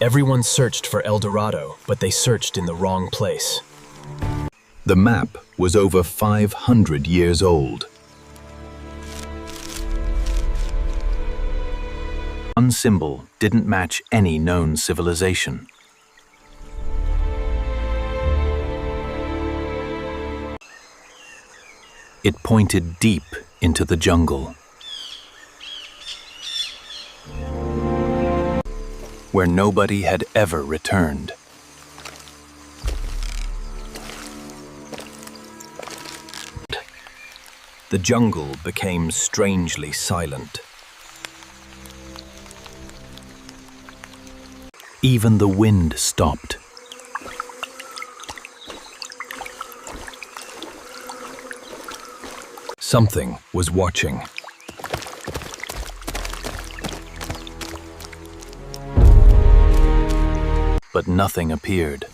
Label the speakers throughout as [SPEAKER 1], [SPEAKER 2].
[SPEAKER 1] Everyone searched for El Dorado, but they searched in the wrong place.
[SPEAKER 2] The map was over 500 years old. One symbol didn't match any known civilization. It pointed deep into the jungle, where nobody had ever returned. The jungle became strangely silent. Even the wind stopped. Something was watching. But nothing appeared.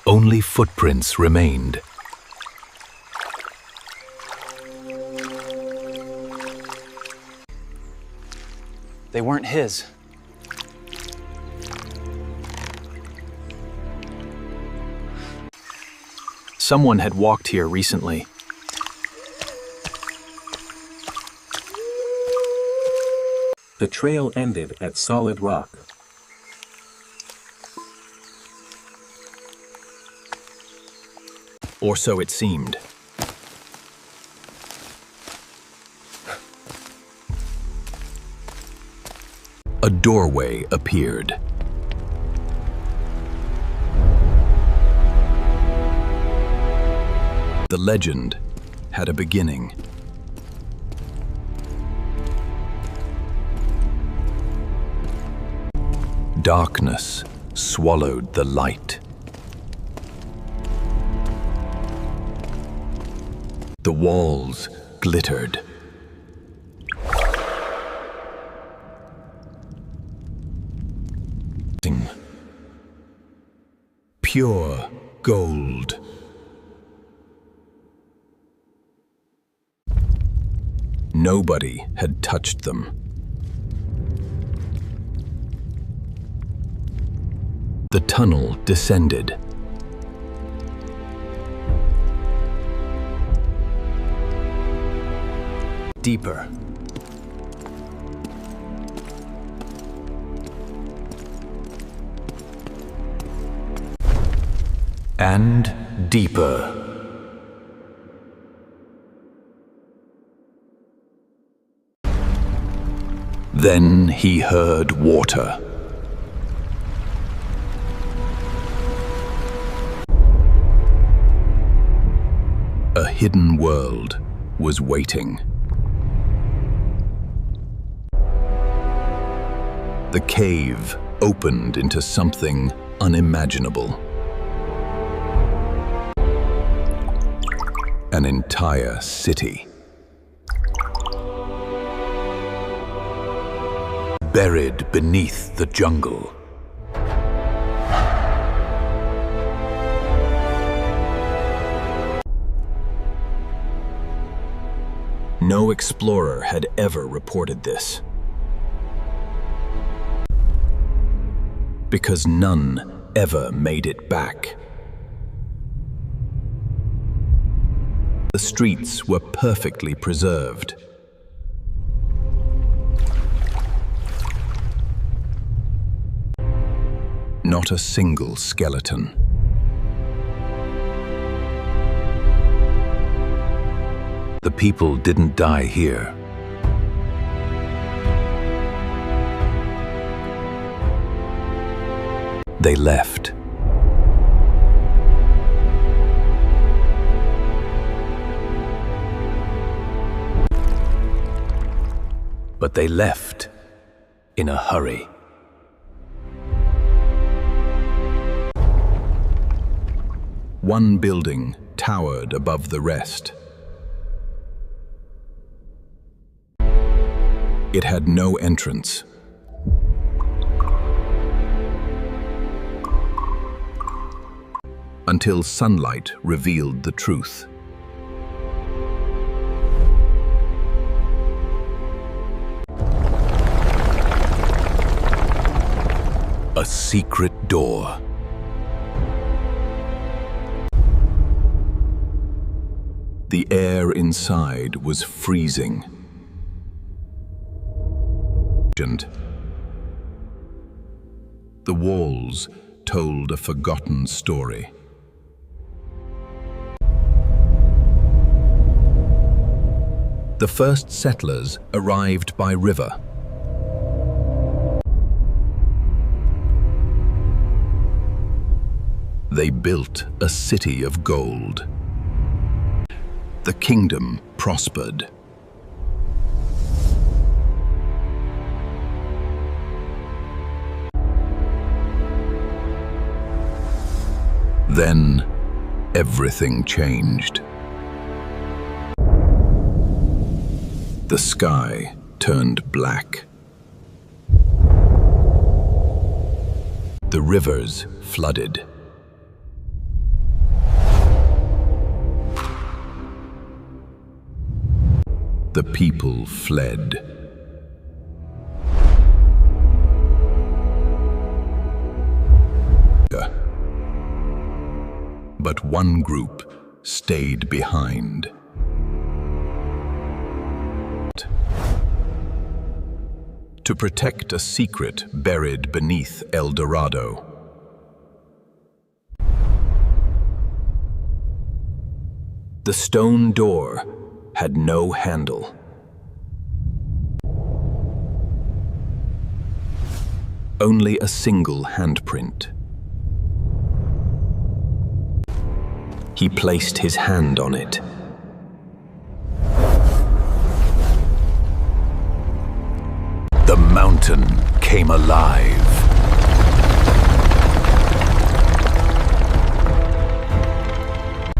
[SPEAKER 2] Only footprints remained.
[SPEAKER 3] They weren't his.
[SPEAKER 2] Someone had walked here recently.
[SPEAKER 4] The trail ended at solid rock.
[SPEAKER 2] Or so it seemed. A doorway appeared. The legend had a beginning. Darkness swallowed the light. The walls glittered. Pure gold. Nobody had touched them. The tunnel descended. Deeper. And deeper. Then he heard water. A hidden world was waiting. The cave opened into something unimaginable. An entire city. Buried beneath the jungle. No explorer had ever reported this. Because none ever made it back. The streets were perfectly preserved. Not a single skeleton. The people didn't die here. They left. But they left in a hurry. One building towered above the rest. It had no entrance. Until sunlight revealed the truth. A secret door. The air inside was freezing. The walls told a forgotten story. The first settlers arrived by river. They built a city of gold. The kingdom prospered. Then everything changed. The sky turned black. The rivers flooded. The people fled. But one group stayed behind. To protect a secret buried beneath El Dorado.
[SPEAKER 1] The stone door had no handle.
[SPEAKER 2] Only a single handprint.
[SPEAKER 1] He placed his hand on it.
[SPEAKER 2] The mountain came alive.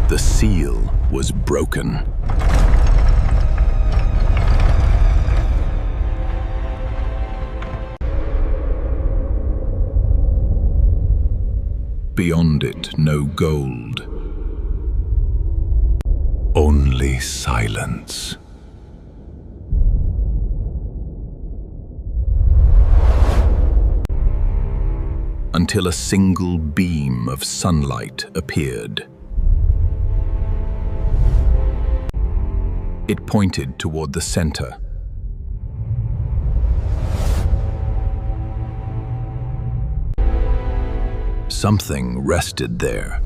[SPEAKER 2] The seal was broken. Beyond it, no gold. Only silence. Until a single beam of sunlight appeared. It pointed toward the center. Something rested there.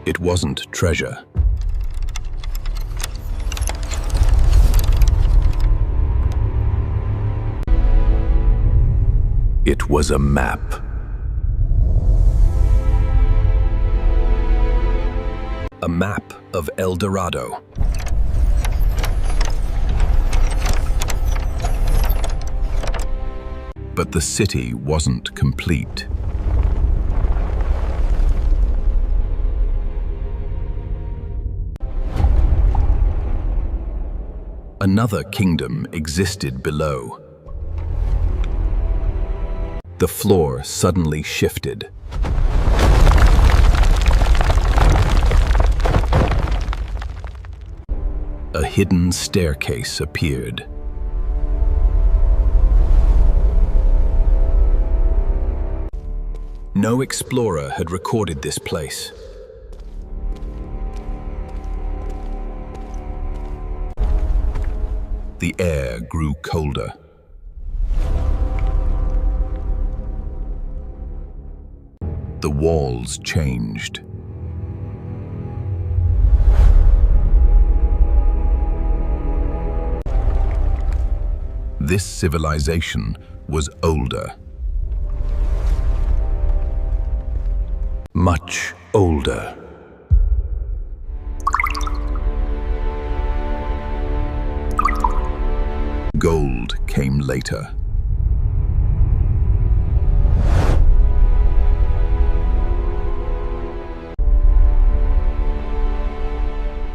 [SPEAKER 2] It wasn't treasure. It was a map.
[SPEAKER 1] A map of El Dorado.
[SPEAKER 2] But the city wasn't complete. Another kingdom existed below. The floor suddenly shifted. A hidden staircase appeared.
[SPEAKER 1] No explorer had recorded this place.
[SPEAKER 2] The air grew colder. The walls changed. This civilization was older. Much older. Gold came later.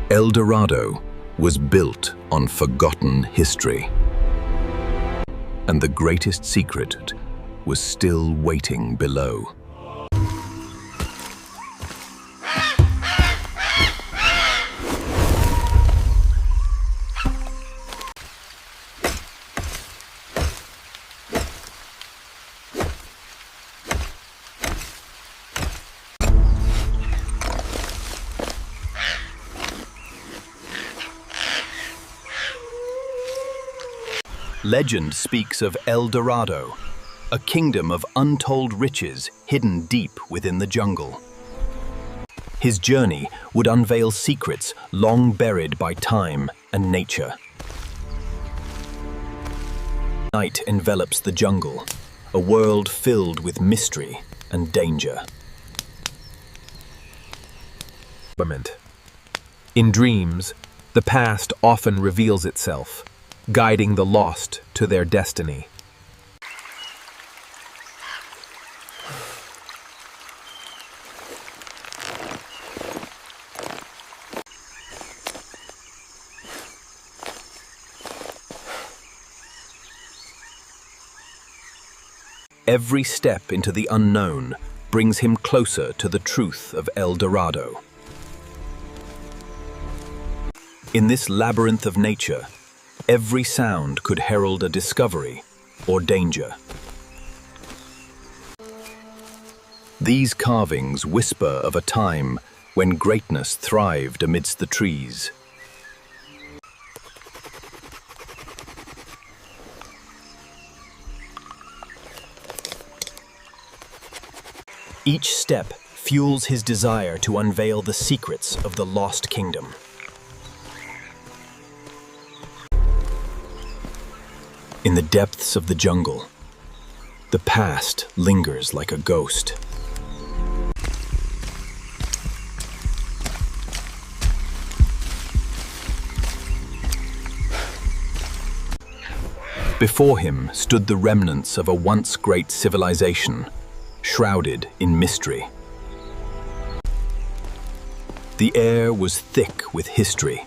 [SPEAKER 2] El Dorado was built on forgotten history. And the greatest secret was still waiting below. Legend speaks of El Dorado, a kingdom of untold riches hidden deep within the jungle. His journey would unveil secrets long buried by time and nature. Night envelops the jungle, a world filled with mystery and danger.
[SPEAKER 5] In dreams, the past often reveals itself, guiding the lost to their destiny.
[SPEAKER 2] Every step into the unknown brings him closer to the truth of El Dorado. In this labyrinth of nature, every sound could herald a discovery or danger. These carvings whisper of a time when greatness thrived amidst the trees. Each step fuels his desire to unveil the secrets of the lost kingdom. In the depths of the jungle, the past lingers like a ghost. Before him stood the remnants of a once great civilization, shrouded in mystery. The air was thick with history,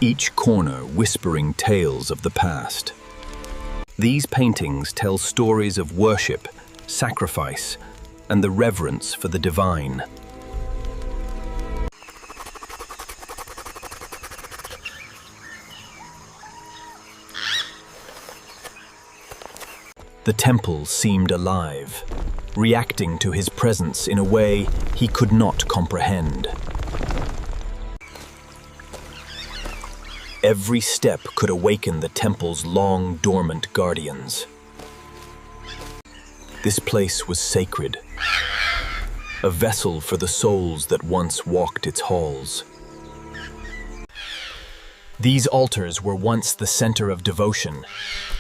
[SPEAKER 2] each corner whispering tales of the past. These paintings tell stories of worship, sacrifice, and the reverence for the divine. The temple seemed alive, reacting to his presence in a way he could not comprehend. Every step could awaken the temple's long dormant guardians. This place was sacred, a vessel for the souls that once walked its halls. These altars were once the center of devotion,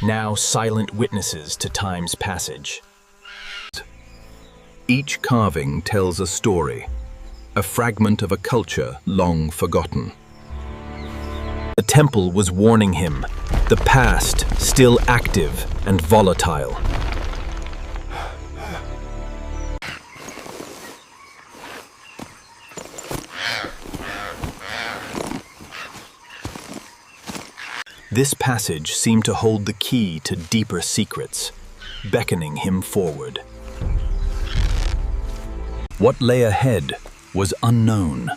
[SPEAKER 2] now silent witnesses to time's passage. Each carving tells a story, a fragment of a culture long forgotten. The temple was warning him, the past still active and volatile. This passage seemed to hold the key to deeper secrets, beckoning him forward. What lay ahead was unknown,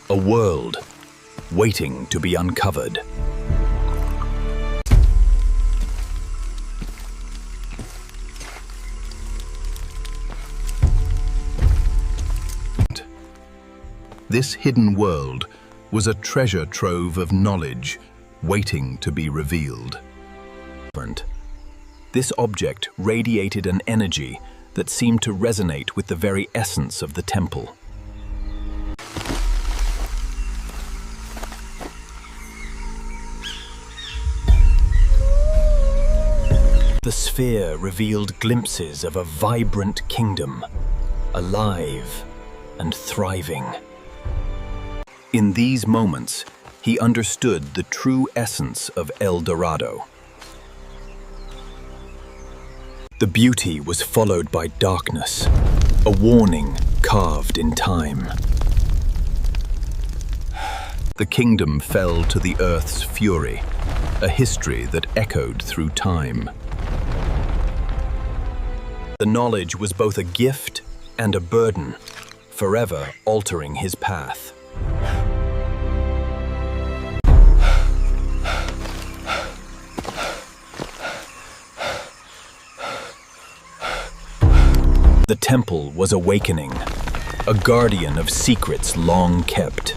[SPEAKER 2] a world waiting to be uncovered. This hidden world was a treasure trove of knowledge waiting to be revealed. This object radiated an energy that seemed to resonate with the very essence of the temple. The sphere revealed glimpses of a vibrant kingdom, alive and thriving. In these moments, he understood the true essence of El Dorado. The beauty was followed by darkness, a warning carved in time. The kingdom fell to the earth's fury, a history that echoed through time. The knowledge was both a gift and a burden, forever altering his path. The temple was awakening, a guardian of secrets long kept.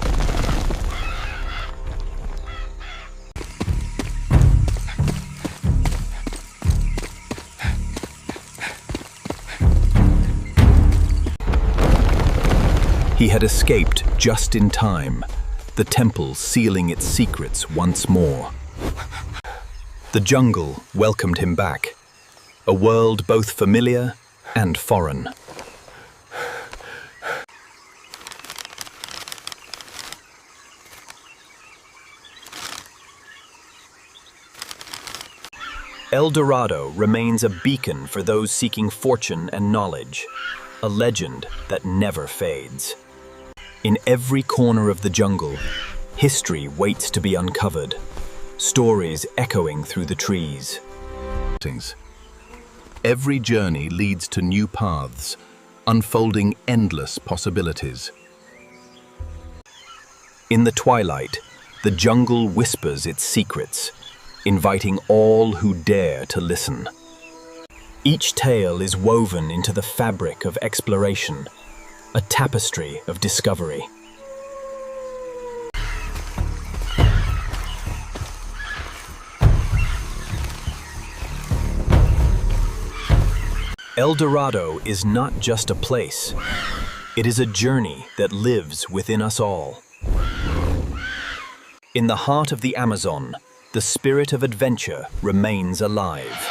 [SPEAKER 2] He had escaped just in time, the temple sealing its secrets once more. The jungle welcomed him back, a world both familiar and foreign. El Dorado remains a beacon for those seeking fortune and knowledge, a legend that never fades. In every corner of the jungle, history waits to be uncovered, stories echoing through the trees. Every journey leads to new paths, unfolding endless possibilities. In the twilight, the jungle whispers its secrets, inviting all who dare to listen. Each tale is woven into the fabric of exploration, a tapestry of discovery. El Dorado is not just a place. It is a journey that lives within us all. In the heart of the Amazon, the spirit of adventure remains alive.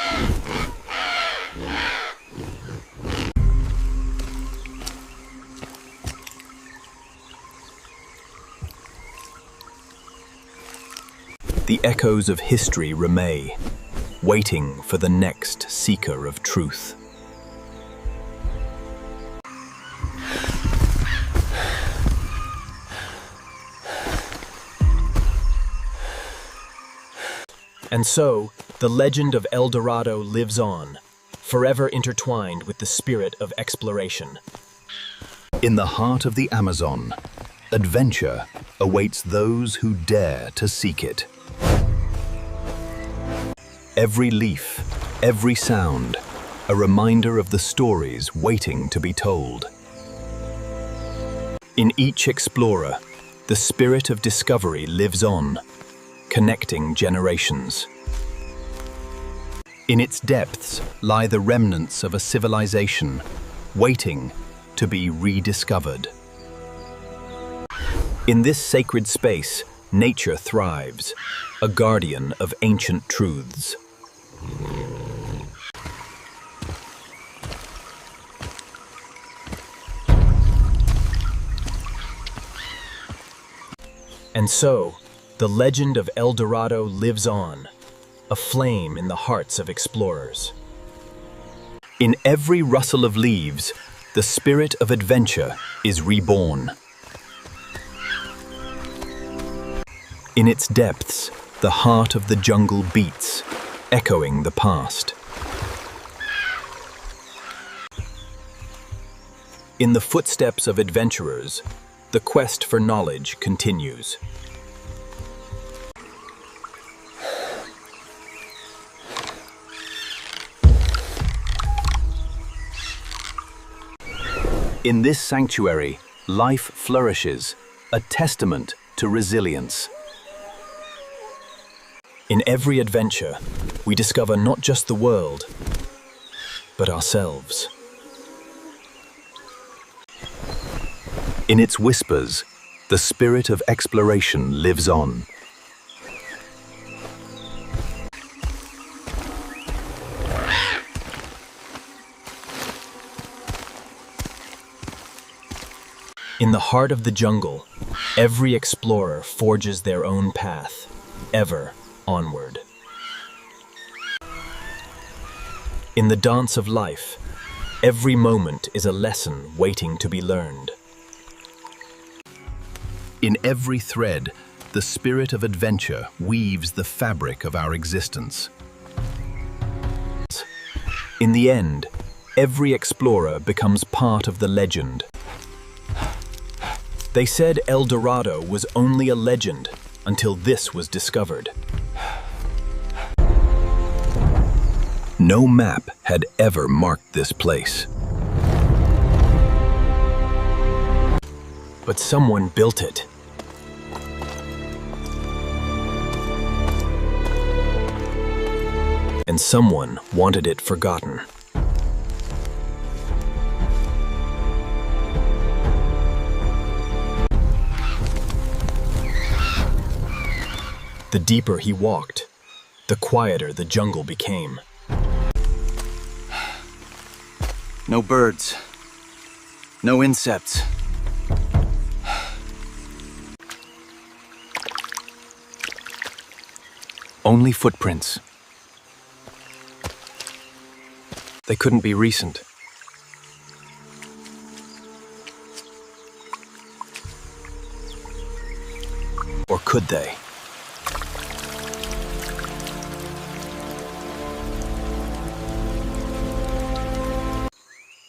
[SPEAKER 2] The echoes of history remain, waiting for the next seeker of truth. And so, the legend of El Dorado lives on, forever intertwined with the spirit of exploration. In the heart of the Amazon, adventure awaits those who dare to seek it. Every leaf, every sound, a reminder of the stories waiting to be told. In each explorer, the spirit of discovery lives on, connecting generations. In its depths lie the remnants of a civilization waiting to be rediscovered. In this sacred space, nature thrives, a guardian of ancient truths. And so, the legend of El Dorado lives on, a flame in the hearts of explorers. In every rustle of leaves, the spirit of adventure is reborn. In its depths, the heart of the jungle beats, echoing the past. In the footsteps of adventurers, the quest for knowledge continues. In this sanctuary, life flourishes, a testament to resilience. In every adventure, we discover not just the world, but ourselves. In its whispers, the spirit of exploration lives on. In the heart of the jungle, every explorer forges their own path, ever onward. In the dance of life, every moment is a lesson waiting to be learned. In every thread, the spirit of adventure weaves the fabric of our existence. In the end, every explorer becomes part of the legend. They said El Dorado was only a legend until this was discovered. No map had ever marked this place. But someone built it. And someone wanted it forgotten.
[SPEAKER 1] The deeper he walked, the quieter the jungle became.
[SPEAKER 3] No birds. No insects. Only footprints. They couldn't be recent.
[SPEAKER 1] Or could they?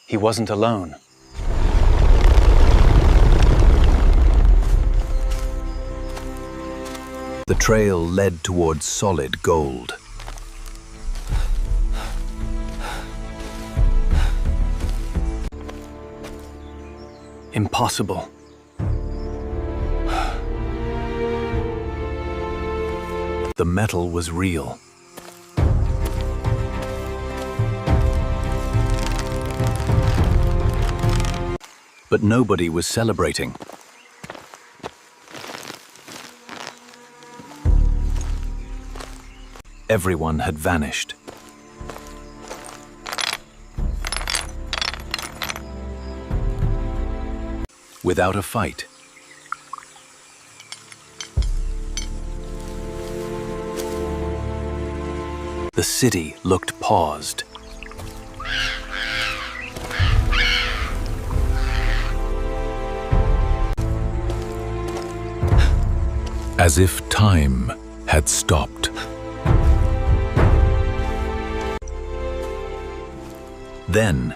[SPEAKER 3] He wasn't alone.
[SPEAKER 2] The trail led towards solid gold.
[SPEAKER 3] Impossible.
[SPEAKER 2] The metal was real. But nobody was celebrating. Everyone had vanished. Without a fight. The city looked paused. As if time had stopped. Then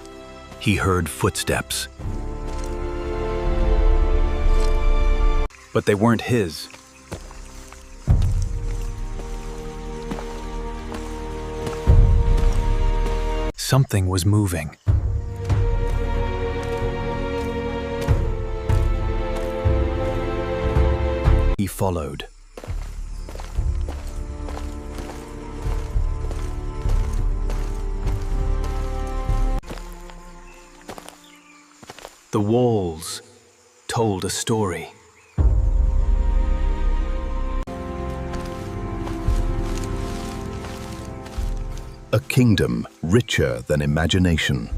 [SPEAKER 2] he heard footsteps.
[SPEAKER 3] But they weren't his. Something was moving.
[SPEAKER 2] He followed.
[SPEAKER 1] The walls told a story.
[SPEAKER 2] A kingdom richer than imagination.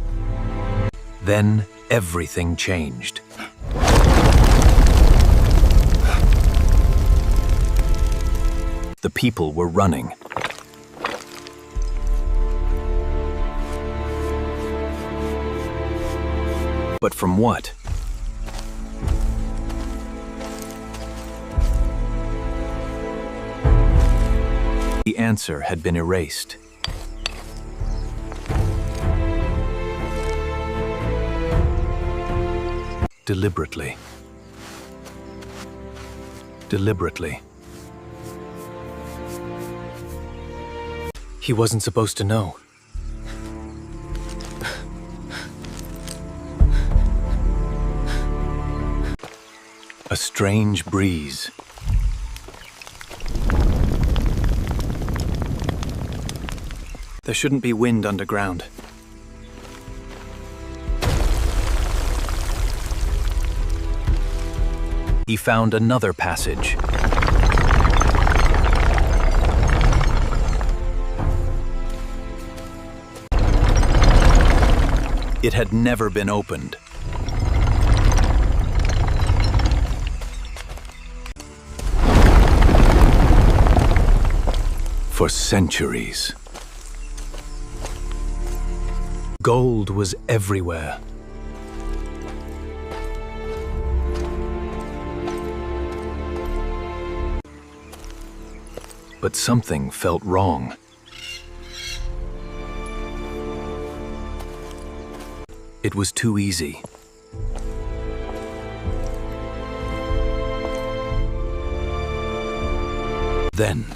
[SPEAKER 3] Then everything changed.
[SPEAKER 2] The people were running.
[SPEAKER 3] But from what? The answer had been erased.
[SPEAKER 2] Deliberately. Deliberately.
[SPEAKER 3] He wasn't supposed to know.
[SPEAKER 2] A strange breeze.
[SPEAKER 3] There shouldn't be wind underground.
[SPEAKER 2] He found another passage. It had never been opened. For centuries.
[SPEAKER 3] Gold was everywhere.
[SPEAKER 2] But something felt wrong. It was too easy. Then,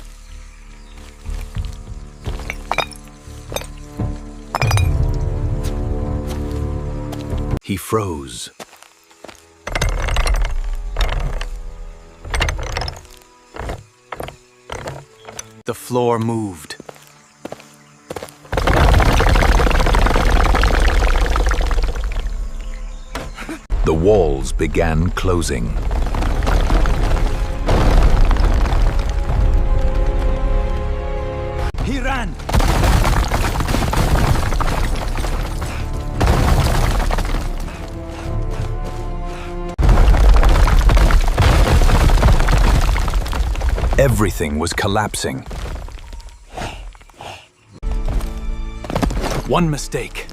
[SPEAKER 2] he froze.
[SPEAKER 3] The floor moved.
[SPEAKER 2] The walls began closing. Everything was collapsing.
[SPEAKER 3] One mistake.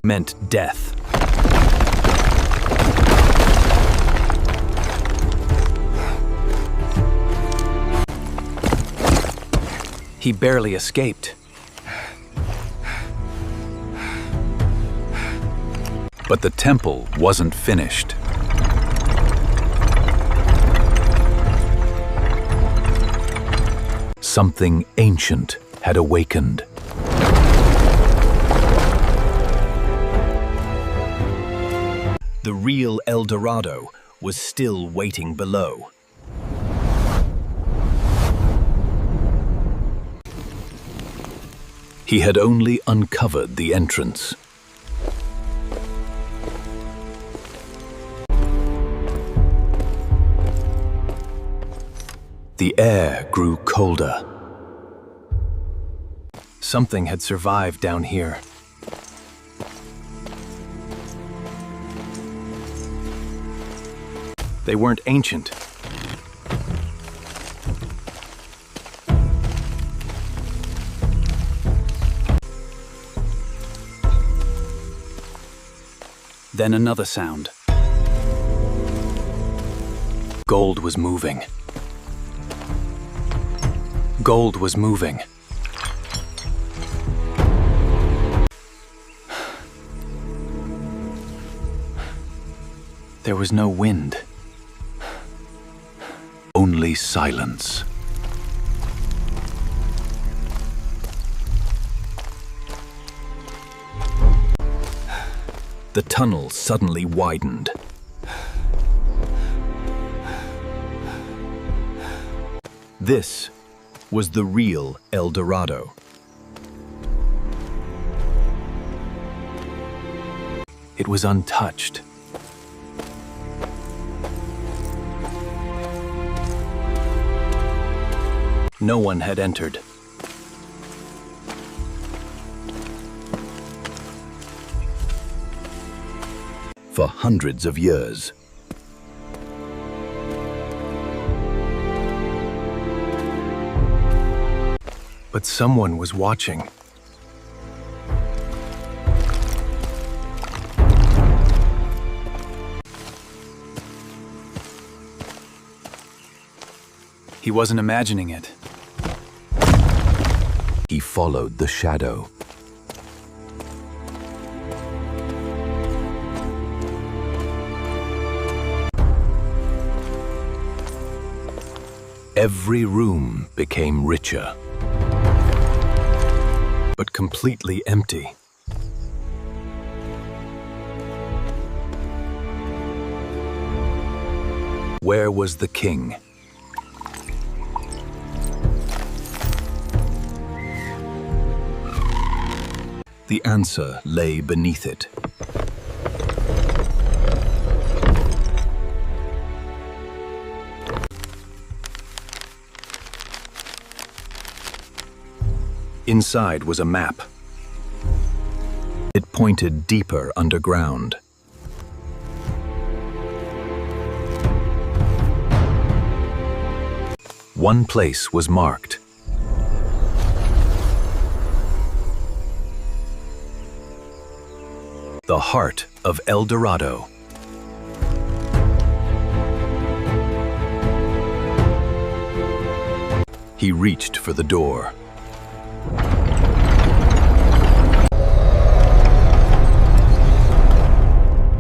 [SPEAKER 2] Meant death.
[SPEAKER 3] He barely escaped.
[SPEAKER 2] But the temple wasn't finished. Something ancient had awakened. The real El Dorado was still waiting below. He had only uncovered the entrance. The air grew colder.
[SPEAKER 3] Something had survived down here. They weren't ancient. Then another sound. Gold was moving. Gold was moving. There was no wind.
[SPEAKER 2] Only silence. The tunnel suddenly widened. This was the real El Dorado.
[SPEAKER 3] It was untouched. No one had entered.
[SPEAKER 2] For hundreds of years.
[SPEAKER 3] But someone was watching. He wasn't imagining it.
[SPEAKER 2] He followed the shadow. Every room became richer, but completely empty. Where was the king? The answer lay beneath it. Inside was a map. It pointed deeper underground. One place was marked. The heart of El Dorado. He reached for the door.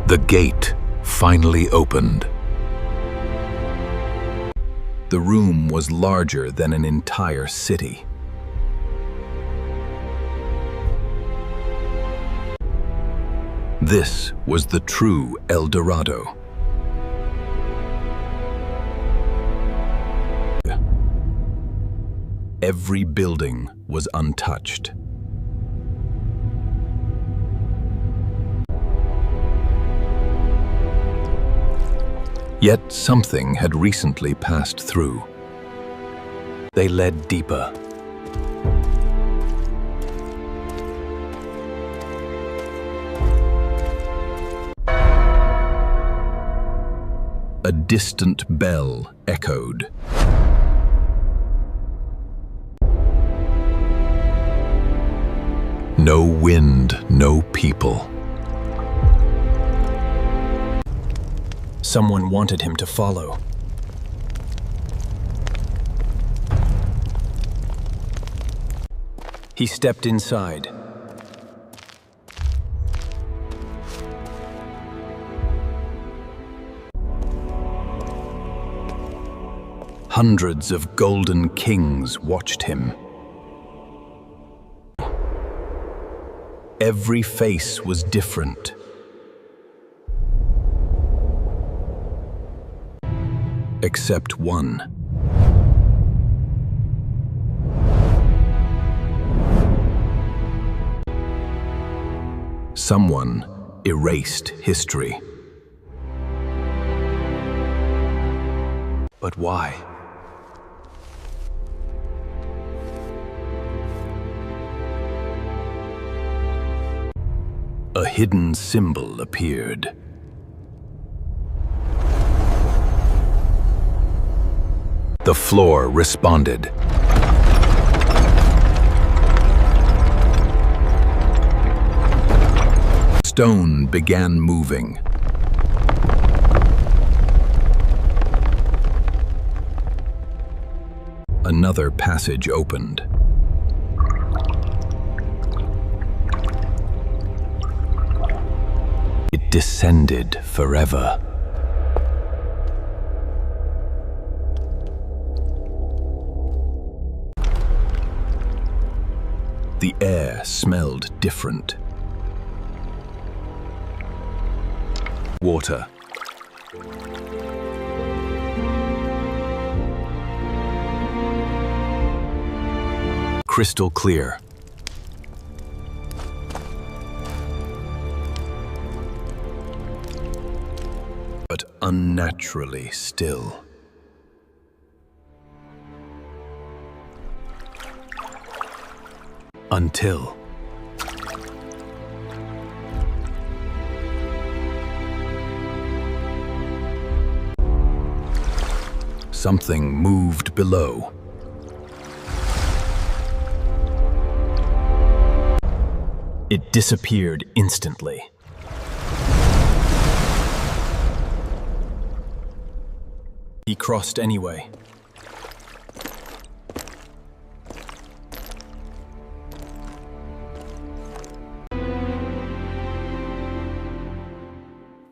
[SPEAKER 2] The gate finally opened. The room was larger than an entire city. This was the true El Dorado. Every building was untouched. Yet something had recently passed through. They led deeper. a distant bell echoed. No wind, no people.
[SPEAKER 1] Someone wanted him to follow. He stepped inside.
[SPEAKER 2] Hundreds of golden kings watched him. Every face was different. Except one. Someone erased history.
[SPEAKER 3] But why?
[SPEAKER 2] A hidden symbol appeared. The floor responded. Stone began moving. Another passage opened. It descended forever. The air smelled different. Water. Crystal clear. But unnaturally still. Until something moved below.
[SPEAKER 1] It disappeared instantly. He crossed anyway.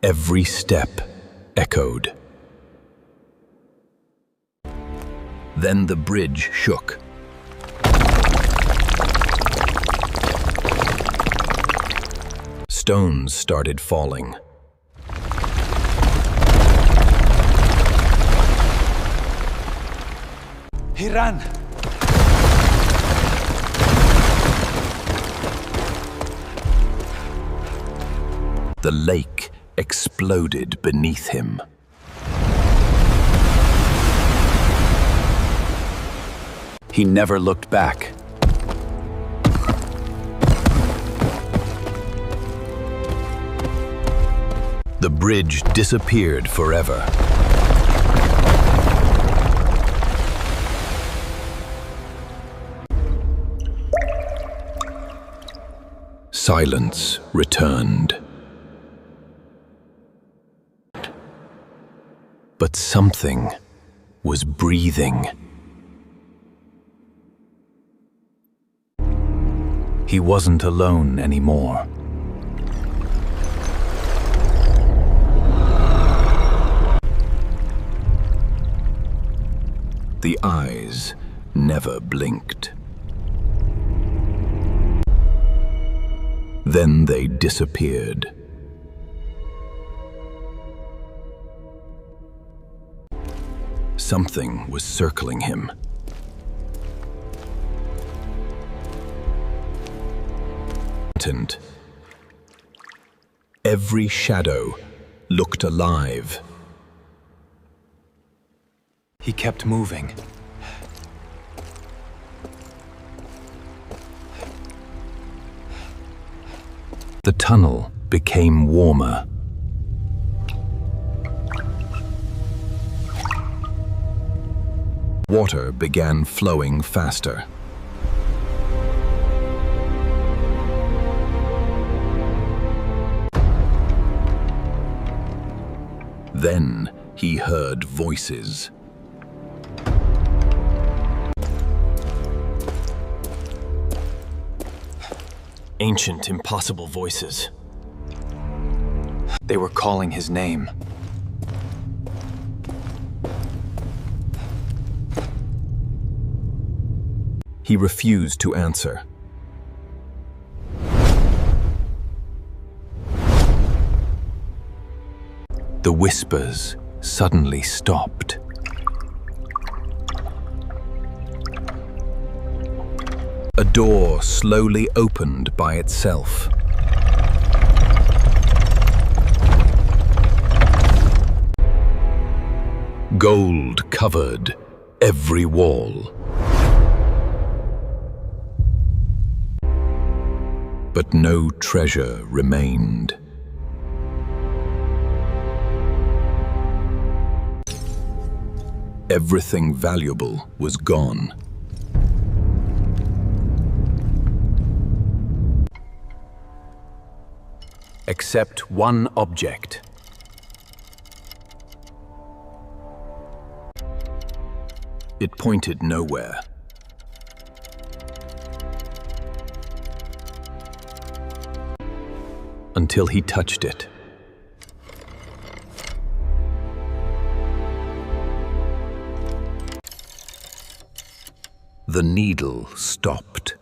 [SPEAKER 2] Every step echoed. Then the bridge shook. Stones started falling.
[SPEAKER 3] He ran!
[SPEAKER 2] The lake exploded beneath him. He never looked back. The bridge disappeared forever. Silence returned. But something was breathing. He wasn't alone anymore. The eyes never blinked. Then they disappeared. Something was circling him. Every shadow looked alive.
[SPEAKER 3] He kept moving.
[SPEAKER 2] The tunnel became warmer.
[SPEAKER 5] Water began flowing faster. Then he heard voices.
[SPEAKER 1] Ancient, impossible voices.
[SPEAKER 3] They were calling his name.
[SPEAKER 5] He refused to answer. The whispers suddenly stopped. A door slowly opened by itself. Gold covered every wall. But no treasure remained. Everything valuable was gone. Except one object. It pointed nowhere. Until he touched it. The needle stopped.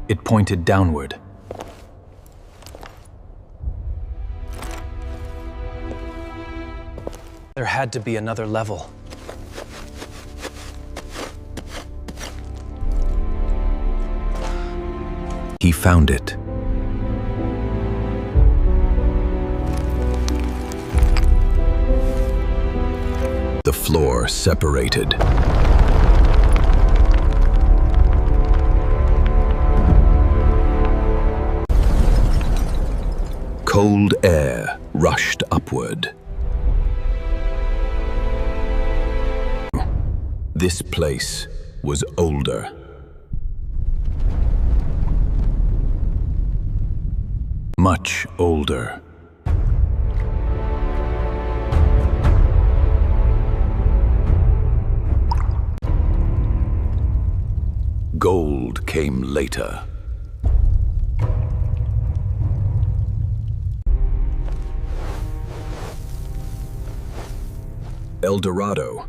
[SPEAKER 5] It pointed downward.
[SPEAKER 3] There had to be another level.
[SPEAKER 5] He found it. The floor separated. Cold air rushed upward. This place was older. Much older. Gold came later. El Dorado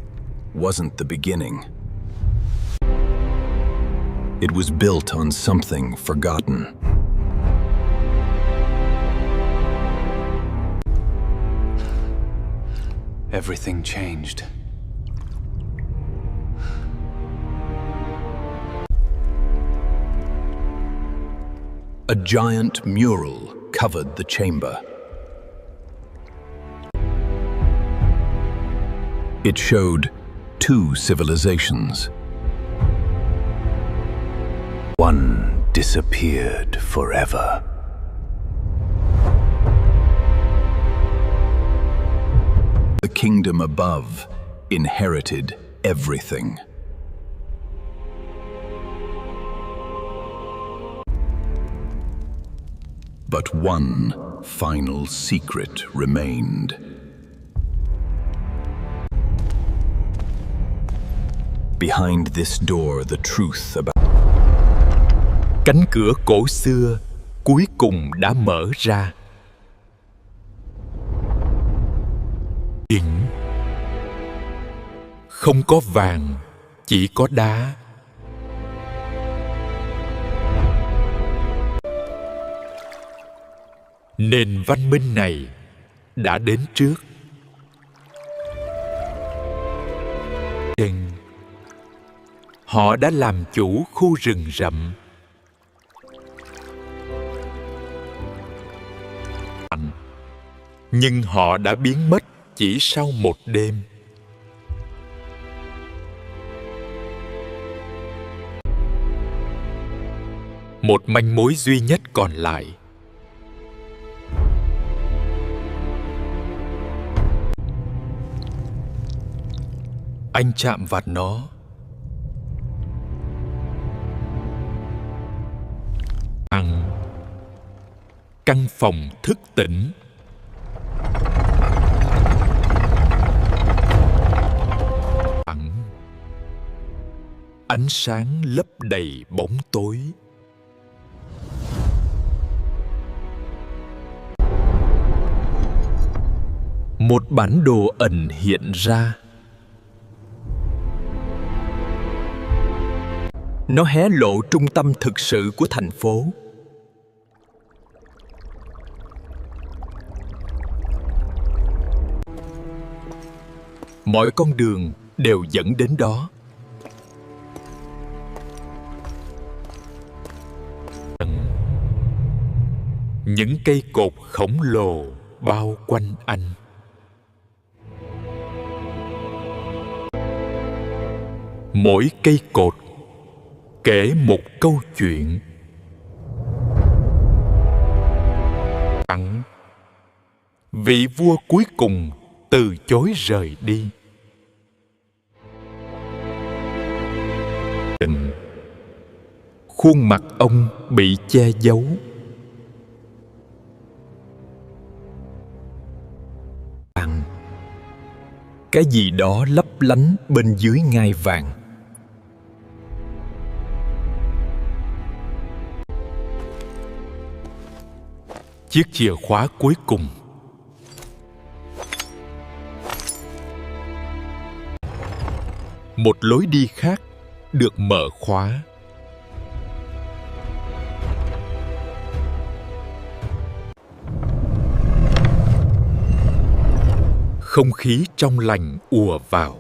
[SPEAKER 5] wasn't the beginning. It was built on something forgotten.
[SPEAKER 3] Everything changed.
[SPEAKER 5] A giant mural covered the chamber. It showed two civilizations. One disappeared forever. The kingdom above inherited everything. But one final secret remained. Behind this door, the truth about
[SPEAKER 6] Cánh cửa cổ xưa cuối cùng đã mở ra. Biển không có vàng, chỉ có đá. Nền văn minh này đã đến trước. Họ đã làm chủ khu rừng rậm. Nhưng họ đã biến mất chỉ sau một đêm. Một manh mối duy nhất còn lại. Anh chạm vào nó. Căn phòng thức tỉnh. Ánh sáng lấp đầy bóng tối. Một bản đồ ẩn hiện ra.
[SPEAKER 5] Nó hé lộ trung tâm thực sự của thành phố. Mọi con đường đều dẫn đến đó.
[SPEAKER 6] Những cây cột khổng lồ bao quanh anh. Mỗi cây cột kể một câu chuyện. Vị vua cuối cùng từ chối rời đi. Khuôn mặt ông bị che giấu.
[SPEAKER 5] Cái gì đó lấp lánh bên dưới ngai vàng.
[SPEAKER 6] Chiếc chìa khóa cuối cùng. Một lối đi khác được mở khóa. Không khí trong lành ùa vào.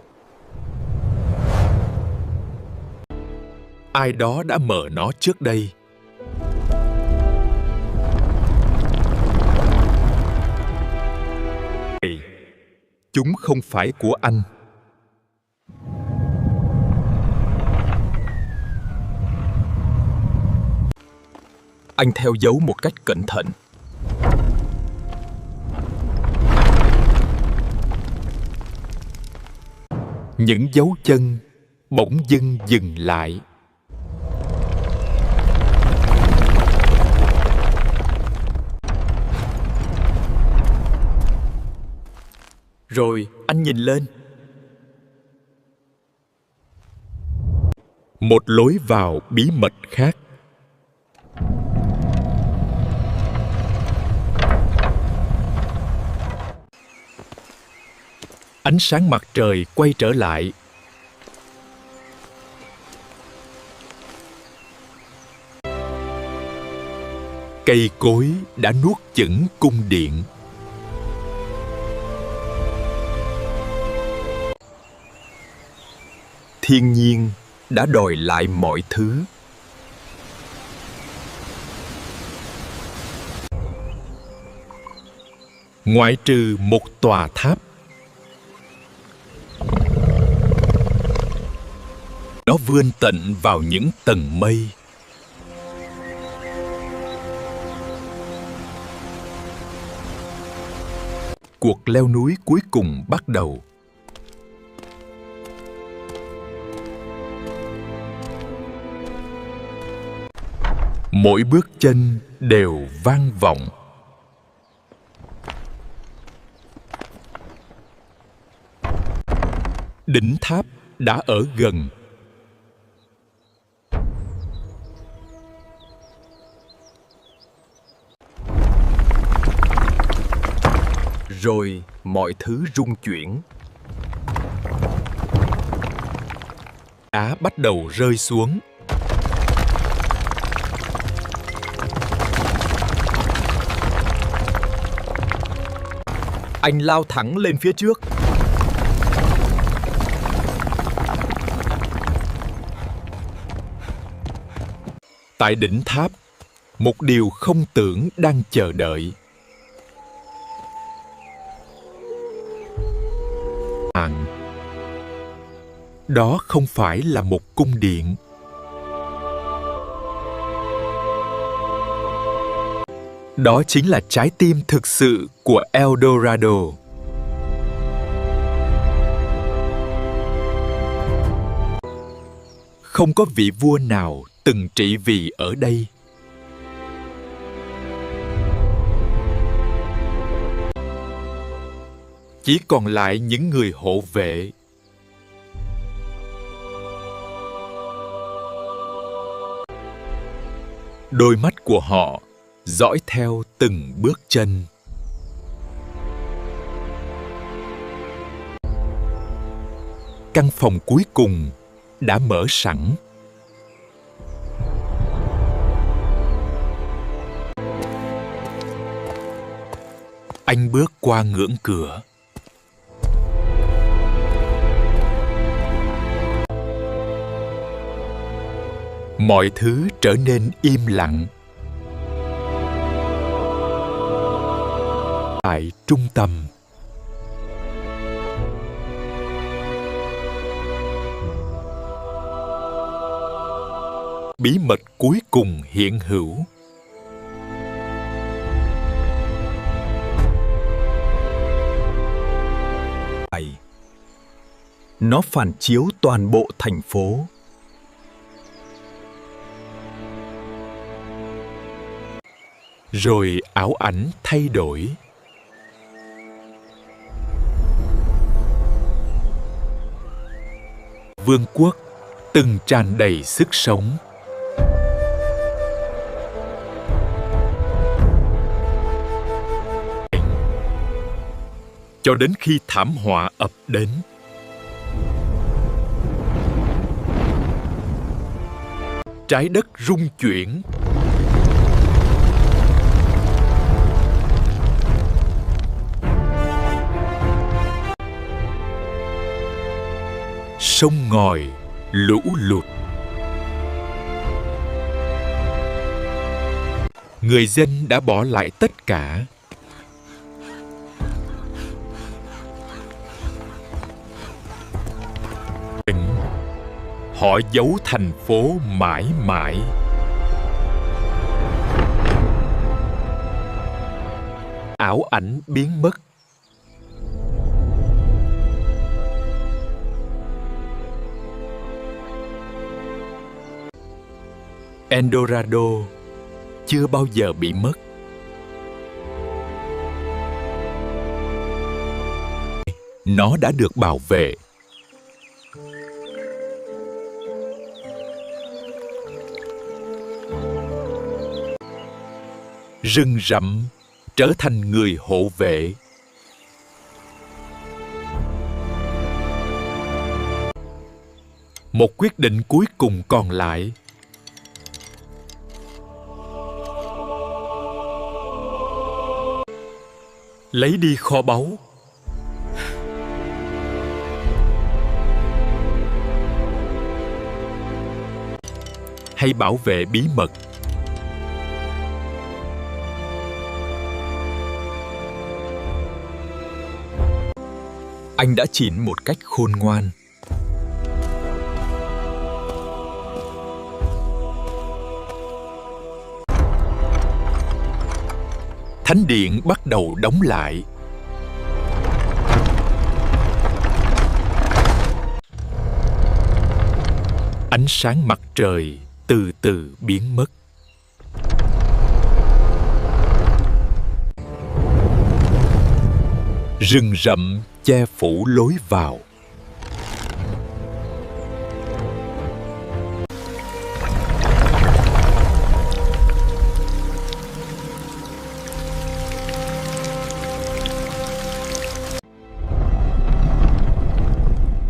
[SPEAKER 6] Ai đó đã mở nó trước đây.
[SPEAKER 5] Chúng không phải của anh. Anh theo dấu một cách cẩn thận.
[SPEAKER 6] Những dấu chân bỗng dưng dừng lại.
[SPEAKER 5] Rồi anh nhìn lên.
[SPEAKER 6] Một lối vào bí mật khác. Ánh sáng mặt trời quay trở lại. Cây cối đã nuốt chửng cung điện.
[SPEAKER 5] Thiên nhiên đã đòi lại mọi thứ.
[SPEAKER 6] Ngoại trừ một tòa tháp. Nó vươn tận vào những tầng mây.
[SPEAKER 5] Cuộc leo núi cuối cùng bắt đầu.
[SPEAKER 6] Mỗi bước chân đều vang vọng. Đỉnh tháp đã ở gần.
[SPEAKER 5] Rồi mọi thứ rung chuyển.
[SPEAKER 6] Đá bắt đầu rơi xuống.
[SPEAKER 5] Anh lao thẳng lên phía trước.
[SPEAKER 6] Tại đỉnh tháp, một điều không tưởng đang chờ đợi. Đó không phải là một cung điện. Đó chính là trái tim thực sự của El Dorado. Không có vị vua nào từng trị vì ở đây. Chỉ còn lại những người hộ vệ. Đôi mắt của họ dõi theo từng bước chân. Căn phòng cuối cùng đã mở sẵn. Anh bước qua ngưỡng cửa. Mọi thứ trở nên im lặng. Tại trung tâm, bí mật cuối cùng hiện hữu.
[SPEAKER 2] Nó phản chiếu toàn bộ thành phố.
[SPEAKER 6] Rồi ảo ảnh thay đổi. Vương quốc từng tràn đầy sức sống. Cho đến khi thảm họa ập đến. Trái đất rung chuyển. Sông ngòi lũ lụt. Người dân đã bỏ lại tất cả. Họ giấu thành phố mãi mãi. Ảo ảnh biến mất. Dorado chưa bao giờ bị mất. Nó đã được bảo vệ. Rừng rậm trở thành người hộ vệ. Một quyết định cuối cùng còn lại. Lấy đi kho báu. Hay bảo vệ bí mật.
[SPEAKER 2] Anh đã chỉn một cách khôn ngoan.
[SPEAKER 6] Thánh điện bắt đầu đóng lại. Ánh sáng mặt trời từ từ biến mất. Rừng rậm che phủ lối vào.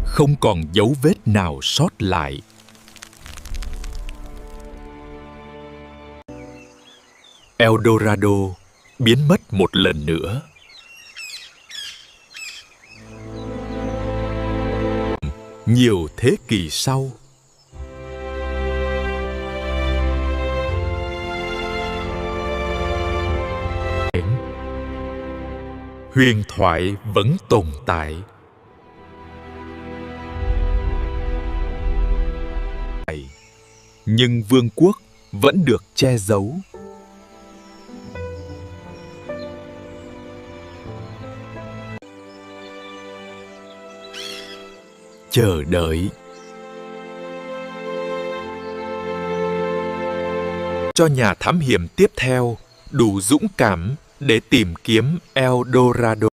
[SPEAKER 6] Không còn dấu vết nào sót lại. Dorado biến mất một lần nữa. Nhiều thế kỷ sau, huyền thoại vẫn tồn tại. Nhưng vương quốc vẫn được che giấu. Chờ đợi. cho nhà thám hiểm tiếp theo đủ dũng cảm để tìm kiếm El Dorado.